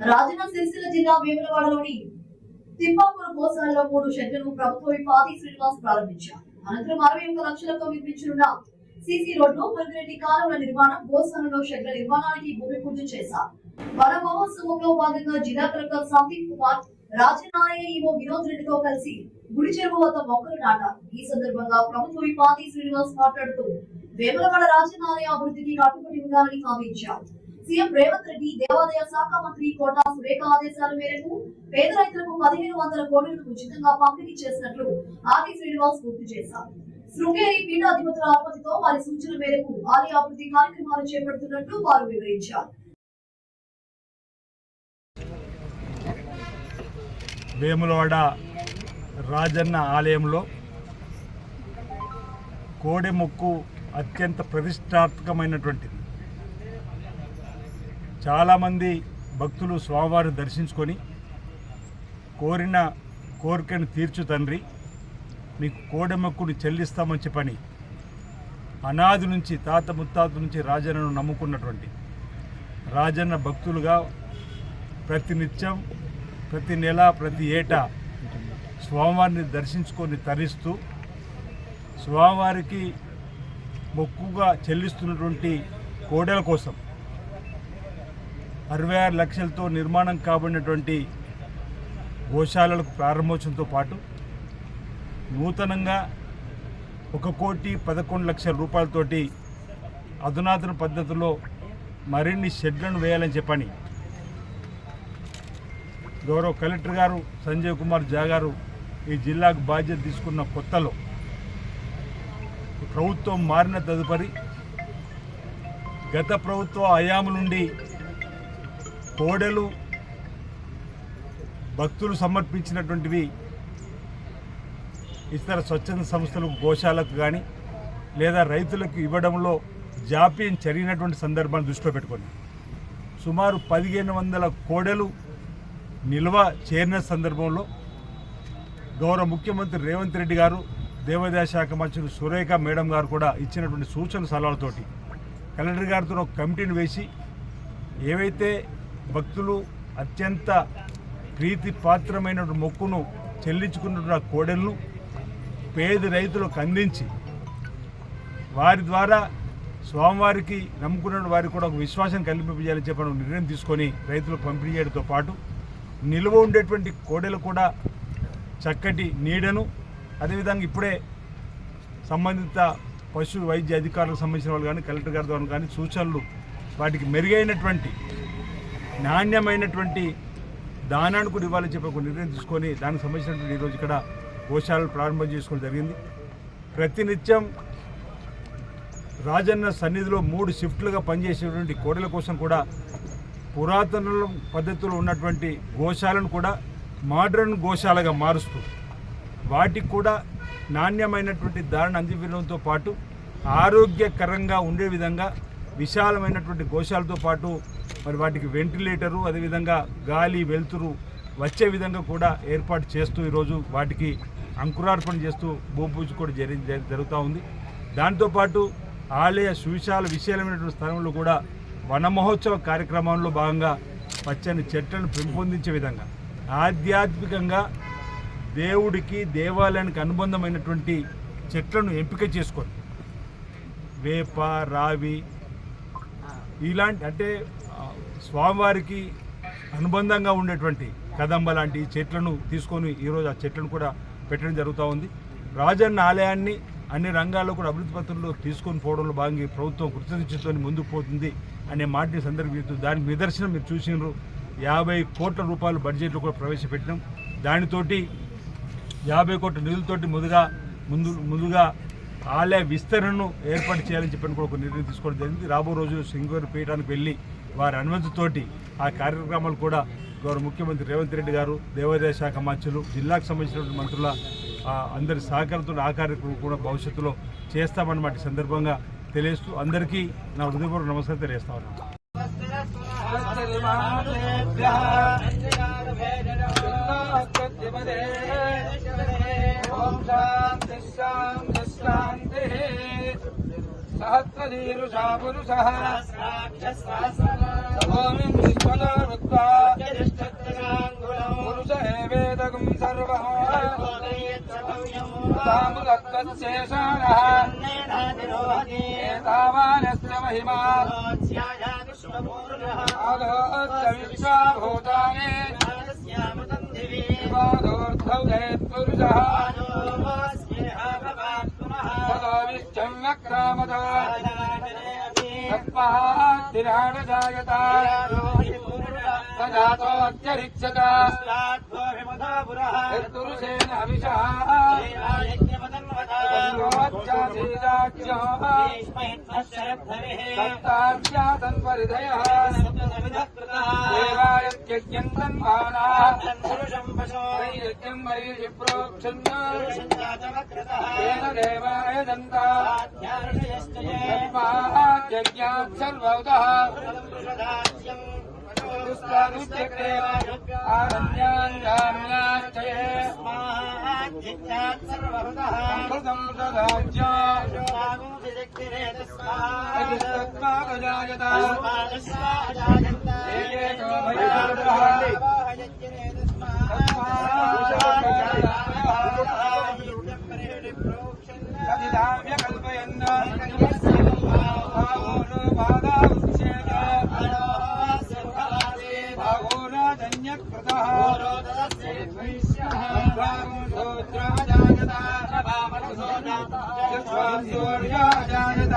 రాజన్న సిరిసిల్ల జిల్లా వేములవాడలోని తిప్పాపూర్ గోశాలలో 3 షెడ్లను ప్రభుత్వ పాది శ్రీనివాస్ ప్రారంభించారు. అనంతరం 61 లక్షలతో నిర్మించనున్న సీసీ రోడ్లు, మురుగునీటి కాలువల నిర్మాణం, గోశాలలో షెడ్ల నిర్మాణానికి భూమి పూజ చేశారు. వన మహోత్సవంలో భాగంగా జిల్లా కలెక్టర్ సందీప్ కుమార్, రాజన్నాయ ఈవో వినోద్ రెడ్డితో కలిసి గుడి చెరువు వద్ద మొక్కలు నాటారు. ఈ సందర్భంగా ప్రభుత్వ పాది శ్రీనివాస్ మాట్లాడుతూ వేములవాడ రాజన్నాయ అభివృద్ధికి కట్టుబడి ఉండాలని హామీ ఇచ్చారు. సీఎం రేవంత్ రెడ్డి, దేవాదాయ శాఖ మంత్రి కోటా సురేఖ ఆదేశాల మేరకు పేద రైతులకు 1500 కోట్లను ఉచితంగా పంపిణీ చేసినట్లు ఆది శ్రీనివాస్ గుర్తు చేశారు. శృంగేరి పీఠాధిపతుల అనుమతితో వారి సూచన మేరకు ఆలయ అభివృద్ధి కార్యక్రమాలు చేపడుతున్నట్లు వారు వివరించారు. వేములవాడ రాజన్న ఆలయంలో కోడె మొక్కు అత్యంత ప్రతిష్టాత్మకమైనటువంటిది. చాలామంది భక్తులు స్వామివారిని దర్శించుకొని కోరిన కోరికను తీర్చు తండ్రి, మీకు కోడె మొక్కుని చెల్లిస్తామని చెప్పని అనాది నుంచి తాత ముత్తాత నుంచి రాజన్నను నమ్ముకున్నటువంటి రాజన్న భక్తులుగా ప్రతినిత్యం, ప్రతి నెల, ప్రతి ఏటా స్వామివారిని దర్శించుకొని తరిస్తూ స్వామివారికి మొక్కుగా చెల్లిస్తున్నటువంటి కోడెల కోసం 66 లక్షలతో నిర్మాణం కాబడినటువంటి గోశాలలకు ప్రారంభోత్సవంతో పాటు నూతనంగా 1,11,00,000 రూపాయలతోటి అధునాతన పద్ధతిలో మరిన్ని షెడ్లను వేయాలని చెప్పని గౌరవ కలెక్టర్ గారు సంజయ్ కుమార్ జా గారు ఈ జిల్లాకు బాధ్యత తీసుకున్న కొత్తలో ప్రభుత్వం మారిన తదుపరి గత ప్రభుత్వ హయాము నుండి కోడెలు భక్తులు సమర్పించినటువంటివి ఇతర స్వచ్ఛంద సంస్థలకు, గోశాలకు కానీ లేదా రైతులకు ఇవ్వడంలో జాప్యం జరిగినటువంటి సందర్భాన్ని దృష్టిలో పెట్టుకొని సుమారు 1500 కోడెలు నిల్వ చేరిన సందర్భంలో గౌరవ ముఖ్యమంత్రి రేవంత్ రెడ్డి గారు, దేవాదాయ శాఖ మంత్రి సురేఖ మేడం గారు కూడా ఇచ్చినటువంటి సూచన సలహాలతోటి కలెక్టర్ గారితో ఒక కమిటీని వేసి ఏవైతే భక్తులు అత్యంత ప్రీతి పాత్రమైన మొక్కును చెల్లించుకున్న కోడెలను పేద రైతులకు అందించి వారి ద్వారా స్వామివారికి నమ్ముకున్న వారికి కూడా ఒక విశ్వాసం కల్పించాలని చెప్పడం నిర్ణయం తీసుకొని రైతులకు పంపిణీ చేయడంతో పాటు నిల్వ ఉండేటువంటి కోడెలు కూడా చక్కటి నీడను, అదేవిధంగా ఇప్పుడే సంబంధిత పశు వైద్య అధికారులకు సంబంధించిన వాళ్ళు కానీ కలెక్టర్ గారి ద్వారా కానీ సూచనలు వాటికి మెరుగైనటువంటి నాణ్యమైనటువంటి దానాన్ని కూడా ఇవ్వాలని చెప్పి ఒక నిర్ణయం తీసుకొని దానికి సంబంధించినటువంటి ఈరోజు ఇక్కడ గోశాలలు ప్రారంభం చేసుకోవడం జరిగింది. ప్రతినిత్యం రాజన్న సన్నిధిలో 3 షిఫ్ట్లుగా పనిచేసేటువంటి కోడెల కోసం కూడా పురాతన పద్ధతిలో ఉన్నటువంటి గోశాలను కూడా మోడర్న్ గోశాలగా మారుస్తూ వాటికి కూడా నాణ్యమైనటువంటి దారిని అందించడంతో పాటు ఆరోగ్యకరంగా ఉండే విధంగా విశాలమైనటువంటి గోశాలతో పాటు మరి వాటికి వెంటిలేటరు, అదేవిధంగా గాలి వెలుతురు వచ్చే విధంగా కూడా ఏర్పాటు చేస్తూ ఈరోజు వాటికి అంకురార్పణ చేస్తూ భూపూజ కూడా జరుగుతూ ఉంది. దాంతోపాటు ఆలయ విశాలమైనటువంటి స్థలంలో కూడా వన మహోత్సవ కార్యక్రమంలో భాగంగా పచ్చని చెట్లను పెంపొందించే విధంగా ఆధ్యాత్మికంగా దేవుడికి, దేవాలయానికి అనుబంధమైనటువంటి చెట్లను ఎంపిక చేసుకొని వేప, రావి ఇలాంటి అంటే స్వామివారికి అనుబంధంగా ఉండేటువంటి కదంబ లాంటి చెట్లను తీసుకొని ఈరోజు ఆ చెట్లను కూడా పెట్టడం జరుగుతూ ఉంది. రాజన్న ఆలయాన్ని అన్ని రంగాల్లో కూడా అభివృద్ధి పత్రంలో తీసుకొని పోవడంలో భాగంగా ప్రభుత్వం కృతజ్ఞతతో ముందుకు పోతుంది అనే మాటని సందర్భిస్తూ దానికి నిదర్శనం మీరు చూసినారు. 50 కోట్ల రూపాయలు బడ్జెట్లో కూడా ప్రవేశపెట్టినాం. దానితోటి 50 కోట్ల నిధులతోటి ముందుగా ఆలయ విస్తరణను ఏర్పాటు చేయాలని చెప్పని కూడా ఒక నిర్ణయం తీసుకోవడం జరిగింది. రాబో రోజుల్లో శృంగేరి పీఠానికి వెళ్ళి వారి అనుమతితోటి ఆ కార్యక్రమాలు కూడా గౌరవ ముఖ్యమంత్రి రేవంత్ రెడ్డి గారు, దేవాదాయ శాఖ మంత్రులు, జిల్లాకు సంబంధించినటువంటి మంత్రుల అందరి సహకారంతో ఆ కార్యక్రమం కూడా భవిష్యత్తులో చేస్తామన్నమాట సందర్భంగా తెలియజేస్తూ అందరికీ నా హృదయపూర్వక నమస్కారం తెలియజేస్తా ఉన్నాను. सहस्रदीरुषा पुरुषः तामुदत्तशेषाणः एतावानस्य महिमा आदोत्तविश्वाभूतानि पादोर्धौ जयत्पुरुषः ततो विश्वं वक्रामतो तस्मात् जायता सजातोऽत्यरिच्यत पुरुषेण अभिषः सप्तास्यासन्परिधयः देवायज्ञं तन्माना यज्ञं वैर्य प्रोक्षन् तेन देवाय दन्ता यज्ञात् सर्वतः आरण्याञ्जाम्याच्चये अमृतं ददाज्ञातस्मादजायत एकेतो भयाद्रः कल्पयन् भागोराजन्यकृतः जायत